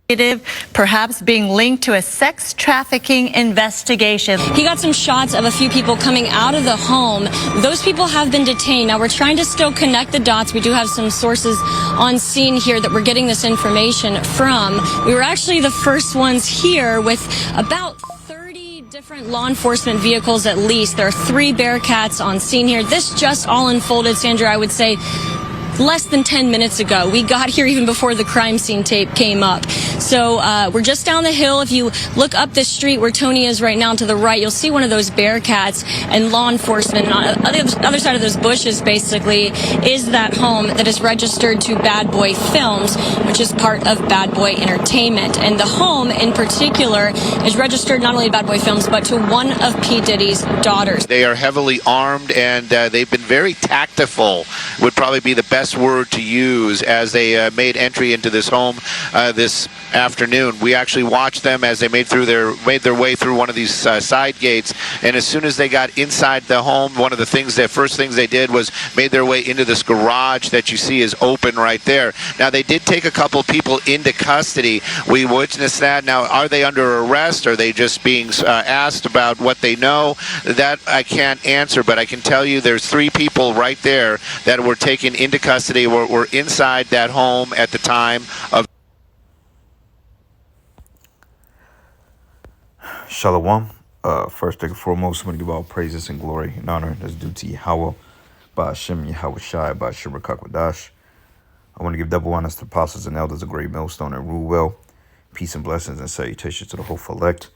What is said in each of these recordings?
perhaps being linked to a sex trafficking investigation. He got some shots of a few people coming out of the home. Those people have been detained. Now, we're trying to still connect the dots. We do have some sources on scene here that we're getting this information from. We were actually the first ones here with about 30 different law enforcement vehicles at least. There are 3 Bearcats on scene here. This just all unfolded, Sandra, I would say, less than 10 minutes ago. We got here even before the crime scene tape came up. So we're just down the hill. If you look up the street where Tony is right now to the right, you'll see one of those Bearcats and law enforcement. And on the other side of those bushes, basically, is that home that is registered to Bad Boy Films, which is part of Bad Boy Entertainment. And the home in particular is registered not only to Bad Boy Films, but to one of P. Diddy's daughters. They are heavily armed, and they've been very tactful, would probably be the best word to use, as they made entry into this home this afternoon. We actually watched them as they made their way through one of these side gates, and as soon as they got inside the home, one of the first things they did was made their way into this garage that you see is open right there. Now, they did take a couple people into custody. We witnessed that. Now, are they under arrest? Are they just being asked about what they know? That I can't answer, but I can tell you there's 3 people right there that were taken into custody, were inside that home at the time of. Shalom. First and foremost, I'm going to give all praises and glory and honor that's due to Yahweh, by Hashem, Yahweh Shai, by Hashem Rakakwadash. I want to give double honors to the apostles and elders of Great Millstone and rule well. Peace and blessings and salutations to the whole elect.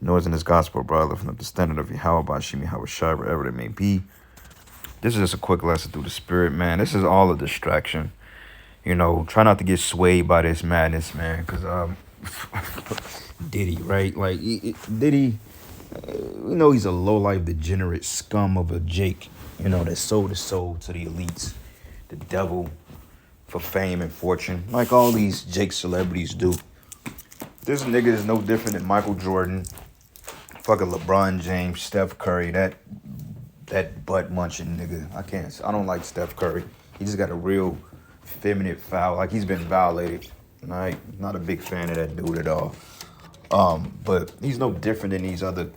Noise in this gospel, brother, from the standard of Yahweh, by Hashem, Yahweh Shai, wherever it may be. This is just a quick lesson through the spirit, man. This is all a distraction. You know, try not to get swayed by this madness, man, because Diddy, right? Like, Diddy, we know he's a low-life, degenerate scum of a Jake, you know, that sold his soul to the elites, the devil, for fame and fortune, like all these Jake celebrities do. This nigga is no different than Michael Jordan, fucking LeBron James, Steph Curry, that butt-munching nigga. I don't like Steph Curry. He just got a real feminine foul, like he's been violated. Right? Not a big fan of that dude at all. But he's no different than these other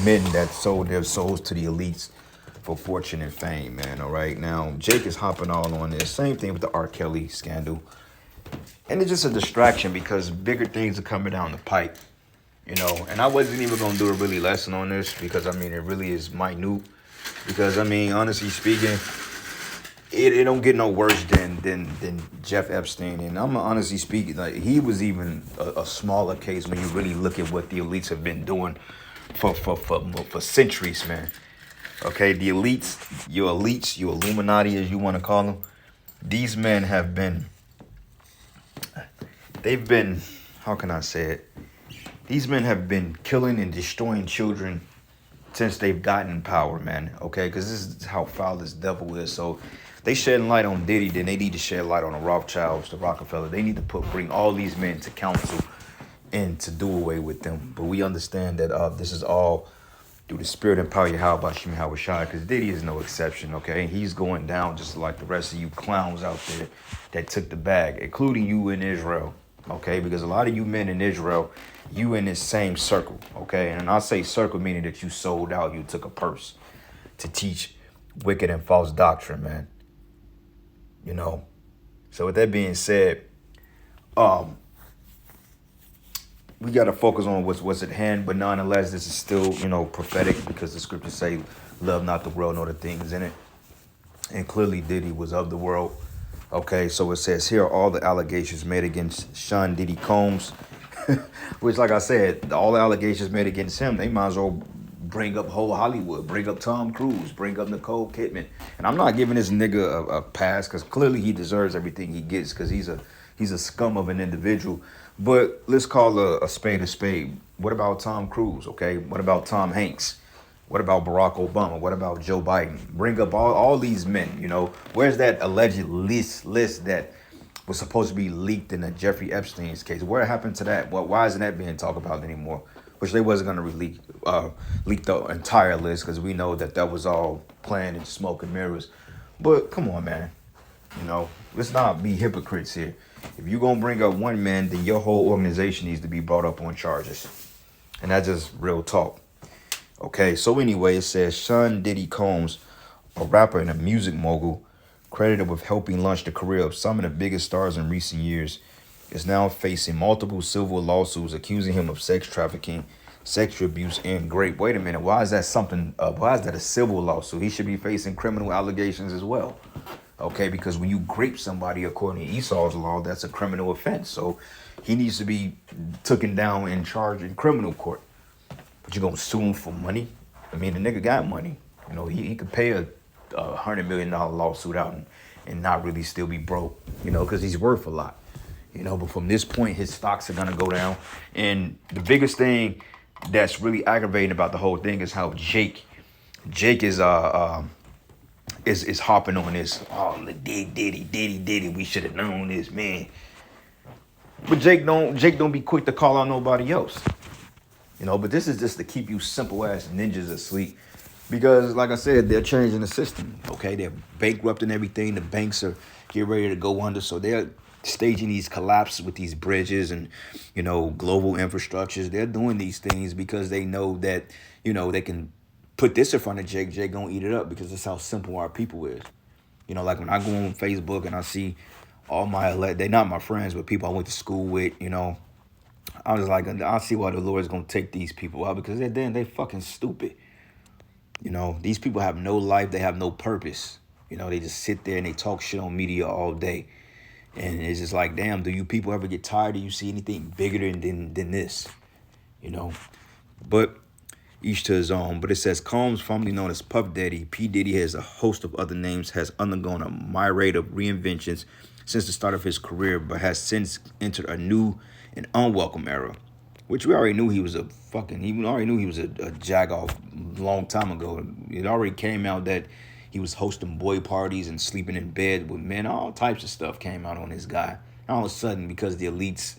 men that sold their souls to the elites for fortune and fame, man. All right. Now, Jake is hopping all on this. Same thing with the R. Kelly scandal. And it's just a distraction because bigger things are coming down the pipe, you know. And I wasn't even going to do a really lesson on this because, I mean, it really is minute. Because, I mean, honestly speaking, it don't get no worse than Jeff Epstein. And I'm honestly speaking, like, he was even a smaller case when you really look at what the elites have been doing for centuries, man. Okay, the elites, your Illuminati, as you want to call them, these men have been, how can I say it? These men have been killing and destroying children since they've gotten power, man. Okay, because this is how foul this devil is. So they shedding light on Diddy, then they need to shed light on the Rothschilds, the Rockefeller. They need to bring all these men to council and to do away with them. But we understand that this is all through the spirit and power of Yahweh, Hashem, Yahweh Shai, because Diddy is no exception, okay? He's going down just like the rest of you clowns out there that took the bag, including you in Israel, okay? Because a lot of you men in Israel, you in this same circle, okay? And I say circle meaning that you sold out, you took a purse to teach wicked and false doctrine, man. You know? So with that being said, we got to focus on what's at hand, but nonetheless, this is still, you know, prophetic because the scriptures say, love not the world nor the things in it. And clearly Diddy was of the world. Okay, so it says here, all the allegations made against Sean Diddy Combs, which, like I said, all the allegations made against him, they might as well bring up whole Hollywood, bring up Tom Cruise, bring up Nicole Kidman. And I'm not giving this nigga a pass because clearly he deserves everything he gets because he's a scum of an individual. But let's call a spade a spade. What about Tom Cruise, okay? What about Tom Hanks? What about Barack Obama? What about Joe Biden? Bring up all these men, you know. Where's that alleged list that was supposed to be leaked in the Jeffrey Epstein's case? Where happened to that? Why isn't that being talked about anymore? Which they wasn't going to leak the entire list because we know that was all planned in smoke and mirrors. But come on, man. You know, let's not be hypocrites here. If you're gonna bring up one man, then your whole organization needs to be brought up on charges. And that's just real talk. Okay, so anyway, it says Sean Diddy Combs, a rapper and a music mogul, credited with helping launch the career of some of the biggest stars in recent years, is now facing multiple civil lawsuits accusing him of sex trafficking, sexual abuse, and rape. Wait a minute, why is that something? Why is that a civil lawsuit? He should be facing criminal allegations as well. Okay, because when you grape somebody according to Esau's law, that's a criminal offense. So he needs to be taken down and charged in criminal court. But you're gonna sue him for money? I mean, the nigga got money. You know, he could pay a $100 million lawsuit out and not really still be broke, you know, because he's worth a lot. You know, but from this point, his stocks are gonna go down. And the biggest thing that's really aggravating about the whole thing is how Jake is hopping on this. Oh, Diddy, we should have known this, man. But Jake don't be quick to call out nobody else. You know, but this is just to keep you simple ass ninjas asleep. Because like I said, they're changing the system. Okay, they're bankrupting everything. The banks are getting ready to go under. So they're staging these collapses with these bridges and, you know, global infrastructures. They're doing these things because they know that, you know, they can put this in front of Jake. Jake gonna eat it up because that's how simple our people is. You know, like when I go on Facebook and I see all they're not my friends, but people I went to school with, you know, I was like, I see why the Lord's gonna take these people out because they fucking stupid. You know, these people have no life, they have no purpose. You know, they just sit there and they talk shit on media all day. And it's just like, damn, do you people ever get tired? Do you see anything bigger than this? You know, but each to his own. But it says Combs, formerly known as Puff Daddy, P. Diddy has a host of other names, has undergone a myriad of reinventions since the start of his career, but has since entered a new and unwelcome era, which we already knew he was a jag off a long time ago. It already came out that he was hosting boy parties and sleeping in bed with men. All types of stuff came out on this guy. All of a sudden, because the elites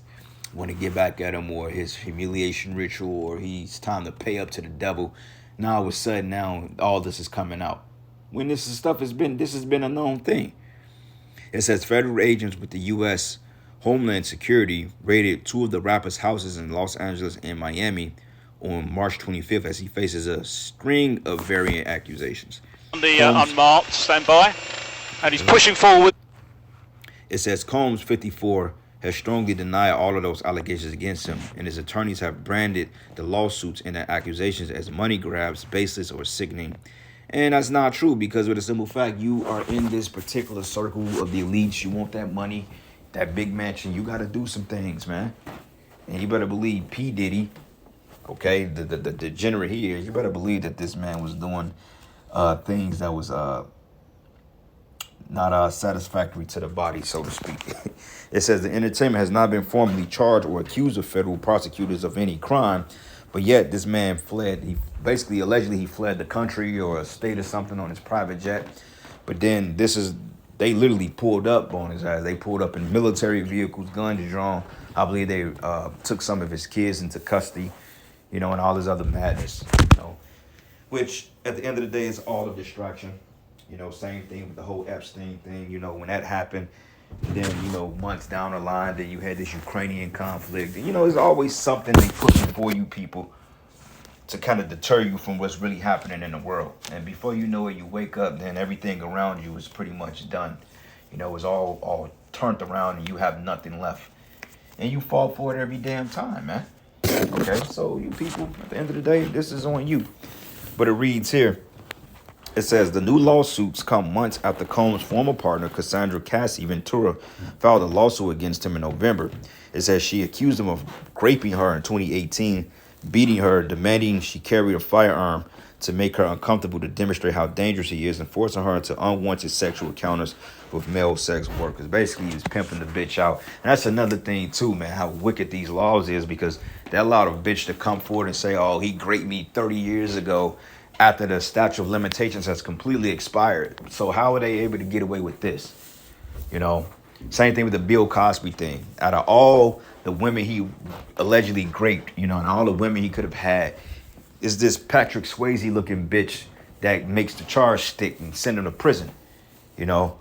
want to get back at him, or his humiliation ritual, or he's time to pay up to the devil, now all of a sudden, now all this is coming out. When this has been a known thing. It says federal agents with the U.S. Homeland Security raided two of the rapper's houses in Los Angeles and Miami on March 25th as he faces a string of varying accusations. On the unmarked, stand by, and he's pushing forward. It says Combs, 54, has strongly denied all of those allegations against him, and his attorneys have branded the lawsuits and the accusations as money grabs, baseless, or sickening. And that's not true, because with a simple fact, you are in this particular circle of the elites. You want that money, that big mansion. You got to do some things, man. And you better believe P. Diddy, okay, the degenerate he is, you better believe that this man was doing things that was not satisfactory to the body, so to speak. It says the entertainment has not been formally charged or accused of federal prosecutors of any crime, but yet this man fled. Allegedly he fled the country or a state or something on his private jet. But then they literally pulled up on his ass. They pulled up in military vehicles, guns drawn. I believe they took some of his kids into custody, you know, and all this other madness, you know, which at the end of the day is all a distraction. You know, same thing with the whole Epstein thing. You know, when that happened, then, you know, months down the line, then you had this Ukrainian conflict. You know, there's always something they put before you people to kind of deter you from what's really happening in the world. And before you know it, you wake up, then everything around you is pretty much done. You know, it's all turned around and you have nothing left. And you fall for it every damn time, man. Okay, so you people, at the end of the day, this is on you. But it reads here, it says the new lawsuits come months after Combs' former partner, Cassandra Cassie Ventura, filed a lawsuit against him in November. It says she accused him of raping her in 2018, beating her, demanding she carry a firearm to make her uncomfortable to demonstrate how dangerous he is, and forcing her into unwanted sexual encounters with male sex workers. Basically, he's pimping the bitch out. And that's another thing, too, man, how wicked these laws is, because that allowed a bitch to come forward and say, oh, he raped me 30 years ago after the statute of limitations has completely expired. So how are they able to get away with this? You know, same thing with the Bill Cosby thing. Out of all the women he allegedly raped, you know, and all the women he could have had, is this Patrick Swayze looking bitch that makes the charge stick and send him to prison. You know,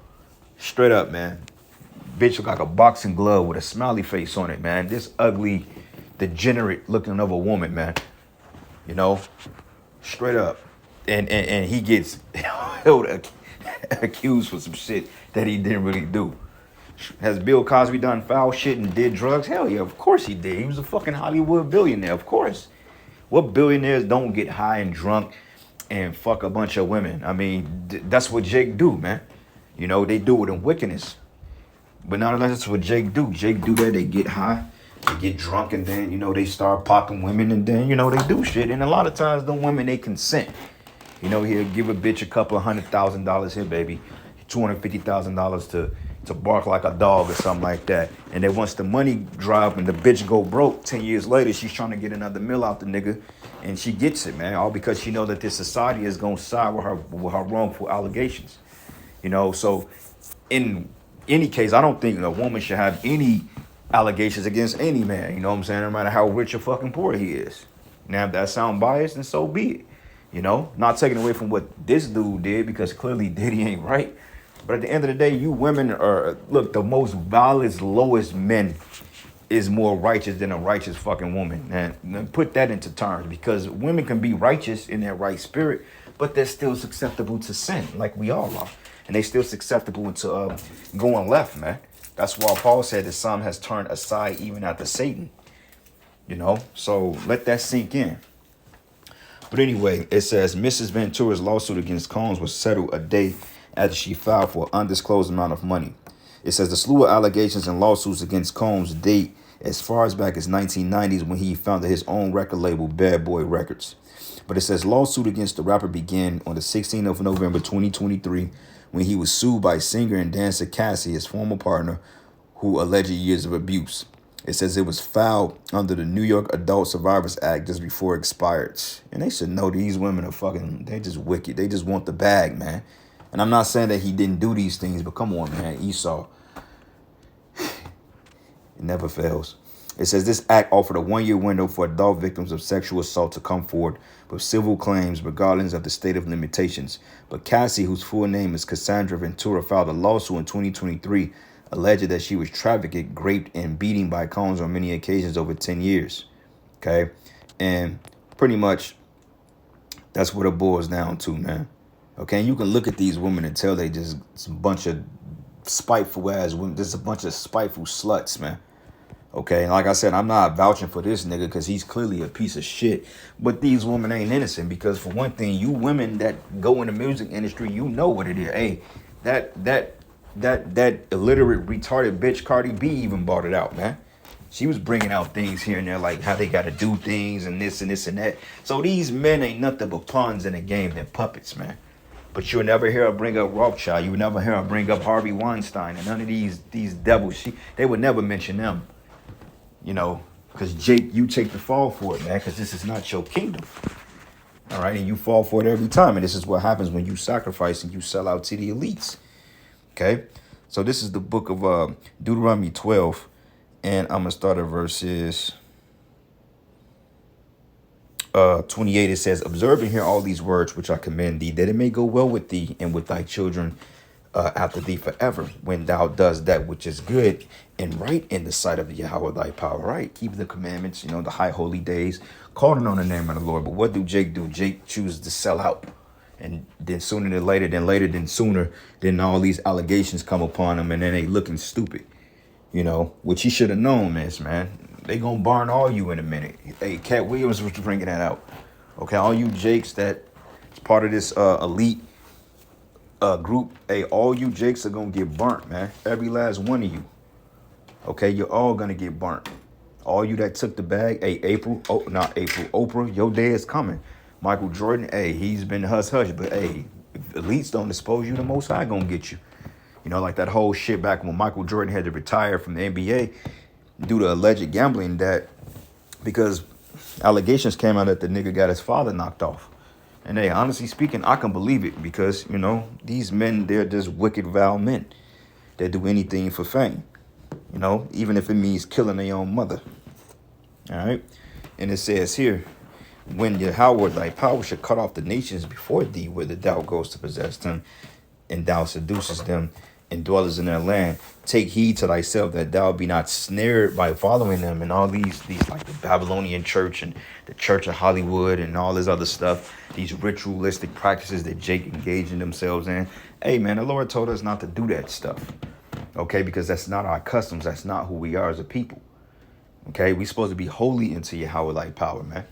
straight up, man. bitch look like a boxing glove with a smiley face on it, man. This ugly, degenerate looking of a woman, man. You know, straight up. And he gets held accused for some shit that he didn't really do. Has Bill Cosby done foul shit and did drugs? Hell yeah, of course he did. He was a fucking Hollywood billionaire, of course. What billionaires don't get high and drunk and fuck a bunch of women? I mean, that's what Jake do, man. You know, they do it in wickedness. But not unless that's what Jake do. Jake do that, they get high, they get drunk, and then, you know, they start popping women, and then, you know, they do shit. And a lot of times, the women, they consent. You know, he'll give a bitch a couple of $100,000 here, baby. $250,000 to bark like a dog or something like that. And then once the money drop and the bitch go broke, 10 years later, she's trying to get another meal out the nigga. And she gets it, man. All because she know that this society is going to side with her wrongful allegations. You know, so in any case, I don't think a woman should have any allegations against any man. You know what I'm saying? No matter how rich or fucking poor he is. Now, if that sound biased, then so be it. You know, not taking away from what this dude did, because clearly Diddy ain't right. But at the end of the day, you women are, look, the most vilest, lowest men is more righteous than a righteous fucking woman. And put that into terms, because women can be righteous in their right spirit, but they're still susceptible to sin, like we all are. And they still susceptible to going left, man. That's why Paul said that some has turned aside even after Satan. You know, so let that sink in. But anyway, it says Mrs. Ventura's lawsuit against Combs was settled a day after she filed for an undisclosed amount of money. It says the slew of allegations and lawsuits against Combs date as far as back as 1990s, when he founded his own record label, Bad Boy Records. But it says lawsuit against the rapper began on the 16th of November 2023, when he was sued by singer and dancer Cassie, his former partner, who alleged years of abuse. It says it was filed under the New York Adult Survivors Act just before it expired. And they should know these women are fucking, they just wicked. They just want the bag, man. And I'm not saying that he didn't do these things, but come on, man, Esau. It never fails. It says this act offered a 1-year window for adult victims of sexual assault to come forward with civil claims regardless of the state of limitations. But Cassie, whose full name is Cassandra Ventura, filed a lawsuit in 2023 alleged that she was trafficked, raped, and beaten by Combs on many occasions over 10 years. Okay? And pretty much that's what it boils down to, man. Okay? And you can look at these women and tell they just a bunch of spiteful ass women. Just a bunch of spiteful sluts, man. Okay? And like I said, I'm not vouching for this nigga because he's clearly a piece of shit. But these women ain't innocent because, for one thing, you women that go in the music industry, you know what it is. Hey, that illiterate, retarded bitch Cardi B even bought it out, man. She was bringing out things here and there, like how they got to do things and this and this and that. So these men ain't nothing but pawns in the game. They're puppets, man. But you'll never hear her bring up Rothschild. You'll never hear her bring up Harvey Weinstein and none of these devils. They would never mention them, you know, because Jake, you take the fall for it, man, because this is not your kingdom. All right, and you fall for it every time. And this is what happens when you sacrifice and you sell out to the elites. Okay, so this is the book of Deuteronomy 12, and I'm going to start at verses 28. It says, observe and hear all these words which I command thee, that it may go well with thee and with thy children after thee forever, when thou dost that which is good and right in the sight of Yahweh thy power. Right, keep the commandments, you know, the high holy days, calling on the name of the Lord. But what do? Jake chooses to sell out. And then sooner than later, then sooner, then all these allegations come upon him, and then they looking stupid, you know, which he should have known this, man. They gonna burn all you in a minute. Hey, Cat Williams was bringing that out. Okay, all you Jakes that is part of this elite group, hey, all you Jakes are gonna get burnt, man. Every last one of you. Okay, you're all gonna get burnt. All you that took the bag, hey, Oprah, your day is coming. Michael Jordan, hey, he's been hush-hush, but hey, if elites don't expose you, the Most High gonna get you. You know, like that whole shit back when Michael Jordan had to retire from the NBA due to alleged gambling, that because allegations came out that the nigga got his father knocked off. And hey, honestly speaking, I can believe it because, you know, these men, they're just wicked, vile men that do anything for fame. You know, even if it means killing their own mother. All right. And it says here, when Yahweh thy power shall cut off the nations before thee, whither thou goest to possess them, and thou seducest them, and dwellers in their land. Take heed to thyself that thou be not snared by following them and all these like the Babylonian church and the Church of Hollywood and all this other stuff, these ritualistic practices that Jake engaging themselves in. Hey man, the Lord told us not to do that stuff. Okay, because that's not our customs. That's not who we are as a people. Okay, we supposed to be holy unto Yahweh like power, man.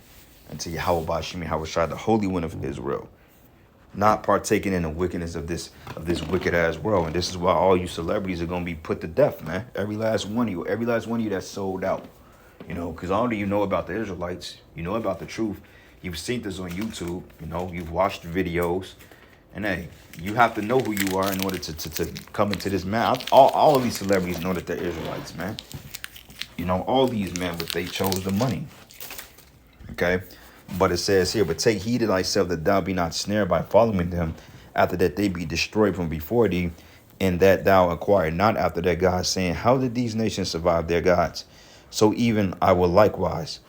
Unto Yahweh Bashim Yahweh Shai, the Holy One of Israel. Not partaking in the wickedness of this wicked ass world. And this is why all you celebrities are gonna be put to death, man. Every last one of you that's sold out. You know, because all you know about the Israelites, you know about the truth. You've seen this on YouTube, you know, you've watched videos. And hey, you have to know who you are in order to come into this, man. All of these celebrities know that they're Israelites, man. You know, all these men, but they chose the money. Okay? But it says here, but take heed to thyself that thou be not snared by following them, after that they be destroyed from before thee, and that thou acquire not after their gods, saying, how did these nations survive their gods? So even I will likewise.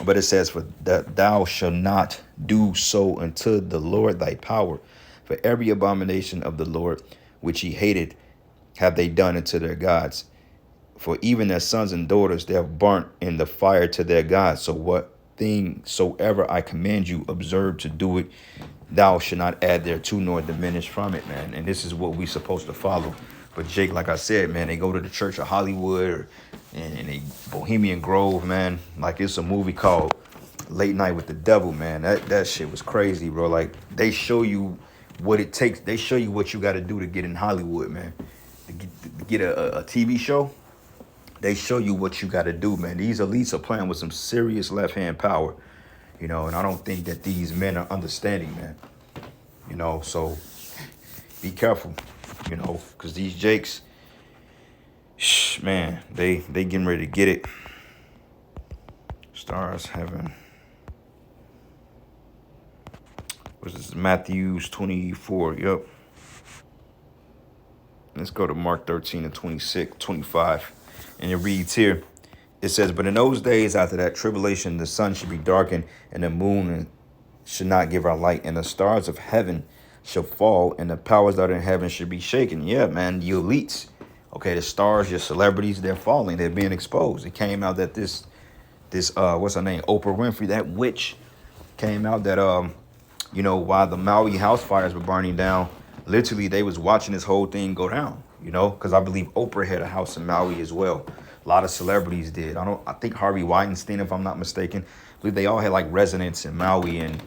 But it says, for that thou shalt not do so unto the Lord thy power. For every abomination of the Lord, which he hated, have they done unto their gods. For even their sons and daughters they have burnt in the fire to their gods. So what thing soever I command you, observe to do it. Thou shalt not add thereto nor diminish from it, man. And this is what we supposed to follow. But Jake, like I said, man, they go to the Church of Hollywood and they Bohemian Grove, man. Like it's a movie called Late Night with the Devil, man. That shit was crazy, bro. Like they show you what it takes. They show you what you got to do to get in Hollywood, man. To get a TV show. They show you what you got to do, man. These elites are playing with some serious left-hand power, you know, and I don't think that these men are understanding, man. You know, so be careful, you know, because these Jakes, man, they getting ready to get it. Stars heaven. What's this? Matthews 24, yep. Let's go to Mark 13 and 26, 25. And it reads here, it says, but in those days after that tribulation, the sun should be darkened and the moon should not give our light and the stars of heaven shall fall and the powers that are in heaven should be shaken. Yeah, man, you elites. Okay, the stars, your celebrities, they're falling. They're being exposed. It came out that this what's her name? Oprah Winfrey, that witch, came out that, you know, while the Maui house fires were burning down, literally they was watching this whole thing go down. You know, because I believe Oprah had a house in Maui as well. A lot of celebrities did. I think Harvey Weinstein, if I'm not mistaken, I believe they all had like residence in Maui, and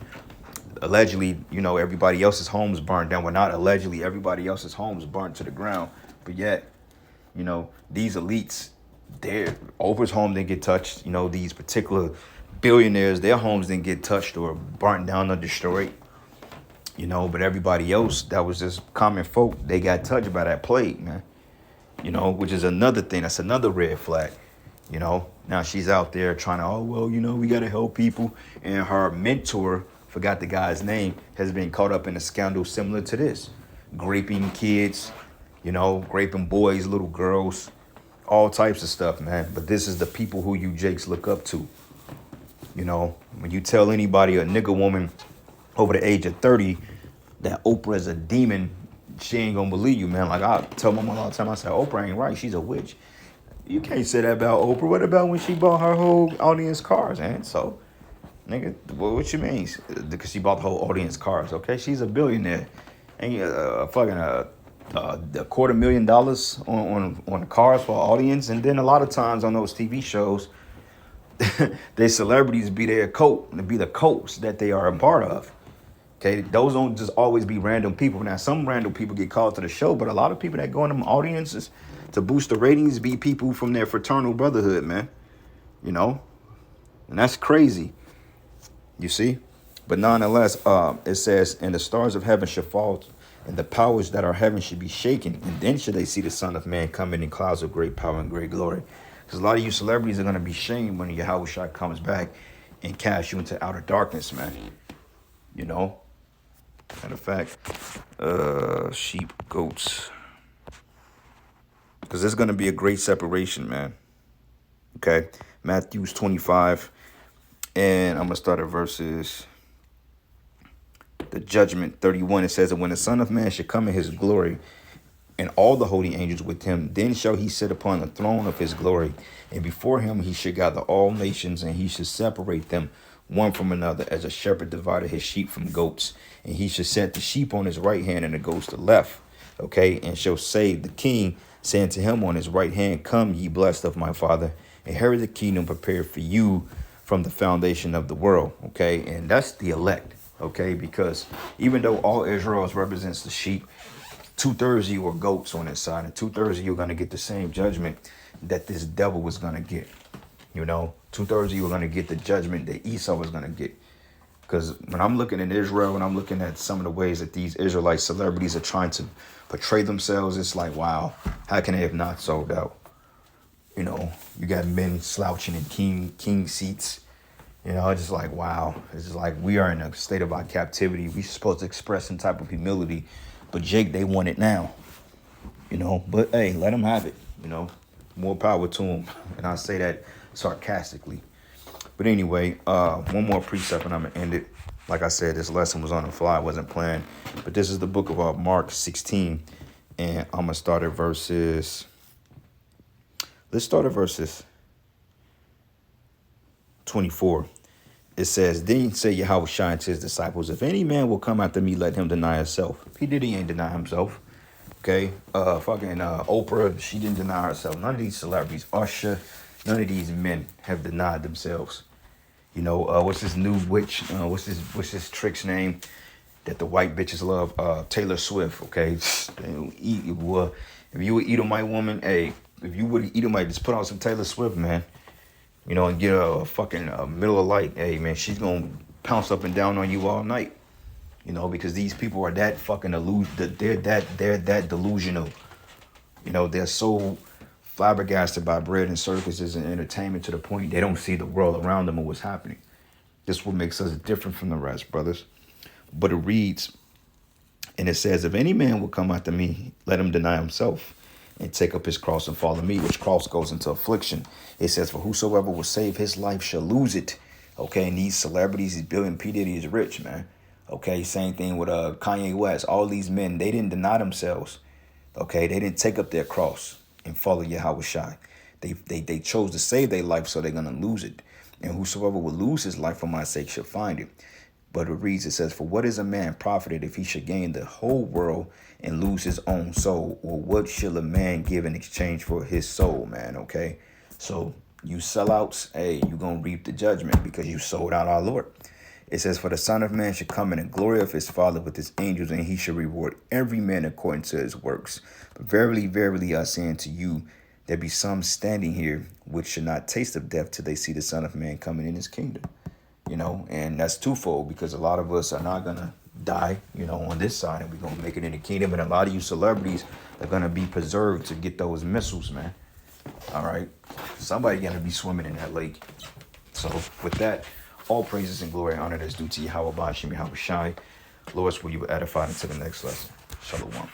allegedly, you know, everybody else's homes burned down. Well, not allegedly, everybody else's homes burned to the ground. But yet, you know, these elites, Oprah's home didn't get touched. You know, these particular billionaires, their homes didn't get touched or burnt down or destroyed. You know, but everybody else that was just common folk, they got touched by that plague, man. You know, which is another thing. That's another red flag. You know, now she's out there trying to, oh, well, you know, we got to help people. And her mentor, forgot the guy's name, has been caught up in a scandal similar to this. Raping kids, you know, raping boys, little girls, all types of stuff, man. But this is the people who you Jakes look up to. You know, when you tell anybody, a nigga woman over the age of 30, that Oprah is a demon, she ain't gonna believe you, man. Like I tell my mom all the time, I say, Oprah ain't right, she's a witch. You can't say that about Oprah. What about when she bought her whole audience cars, man? So, nigga, what you mean? Because she bought the whole audience cars, okay? She's a billionaire. And fucking $250,000 on cars for audience. And then a lot of times on those TV shows, their celebrities be their coat, be the coats that they are a part of. Okay, those don't just always be random people. Now, some random people get called to the show, but a lot of people that go in them audiences to boost the ratings be people from their fraternal brotherhood, man. You know, and that's crazy. You see, but nonetheless, it says, and the stars of heaven shall fall, and the powers that are heaven should be shaken, and then should they see the Son of Man coming in clouds of great power and great glory. Because a lot of you celebrities are going to be shamed when Yahweh Shai comes back and cast you into outer darkness, man. You know. Matter of fact, sheep, goats. Because there's going to be a great separation, man. Okay. Matthews 25. And I'm going to start at verses, the judgment 31. It says that when the Son of Man should come in his glory and all the holy angels with him. Then shall he sit upon the throne of his glory, and before him he should gather all nations, and he should separate them one from another, as a shepherd divided his sheep from goats. And he should set the sheep on his right hand and the goats the left. Okay, and shall say the king, saying to him on his right hand, Come, ye blessed of my father, inherit the kingdom prepared for you from the foundation of the world. Okay, and that's the elect. Okay, because even though all Israel represents the sheep, 2/3 of you are goats on this side, and 2/3 of you are going to get the same judgment that this devil was going to get. You know, 2/3 of you are going to get the judgment that Esau was going to get. Because when I'm looking at Israel and I'm looking at some of the ways that these Israelite celebrities are trying to portray themselves, it's like, wow, how can they have not sold out? You know, you got men slouching in king seats. You know, it's just like, wow. It's just like we are in a state of our captivity. We're supposed to express some type of humility. But Jake, they want it now. You know, but hey, let them have it. You know, more power to them. And I say that sarcastically. But anyway, one more precept and I'm going to end it. Like I said, this lesson was on the fly. I wasn't planned. But this is the book of Mark 16. And I'm going to start at verses. Let's start at verses 24. It says, Then say Yahushua to his disciples, If any man will come after me, let him deny himself. Diddy ain't deny himself. Okay. Oprah, she didn't deny herself. None of these celebrities, Usher, none of these men have denied themselves. You know, what's this new witch? What's this trick's name that the white bitches love? Taylor Swift. Okay. If you were Edomite woman, hey, if you would Edomite, just put on some Taylor Swift, man. You know, and get a fucking middle of light. Hey, man, she's gonna pounce up and down on you all night. You know, because these people are that fucking they're that delusional. You know, they're so flabbergasted by bread and circuses and entertainment to the point they don't see the world around them or what's happening. This is what makes us different from the rest, brothers. But it reads, and it says, If any man will come after me, let him deny himself and take up his cross and follow me, which cross goes into affliction. It says, For whosoever will save his life shall lose it. Okay, and these celebrities, these billion P. Diddy is rich, man. Okay, same thing with Kanye West. All these men, they didn't deny themselves. Okay, they didn't take up their cross and follow Yahushua. They chose to save their life, so they're going to lose it. And whosoever will lose his life for my sake shall find it. But it reads, it says, For what is a man profited if he should gain the whole world and lose his own soul? Or what shall a man give in exchange for his soul, man? Okay, so you sellouts, hey, you're going to reap the judgment because you sold out our Lord. It says, For the Son of Man should come in the glory of his Father with his angels, and he shall reward every man according to his works. But verily, verily, I say unto you, there be some standing here which should not taste of death till they see the Son of Man coming in his kingdom. You know, and that's twofold, because a lot of us are not going to die, you know, on this side, and we're going to make it in the kingdom. And a lot of you celebrities are going to be preserved to get those missiles, man. All right. Somebody going to be swimming in that lake. So with that, all praises and glory and honor that's due to Yahweh Bashim Yahweh Shai. Lord, will you edify into the next lesson. Shalom.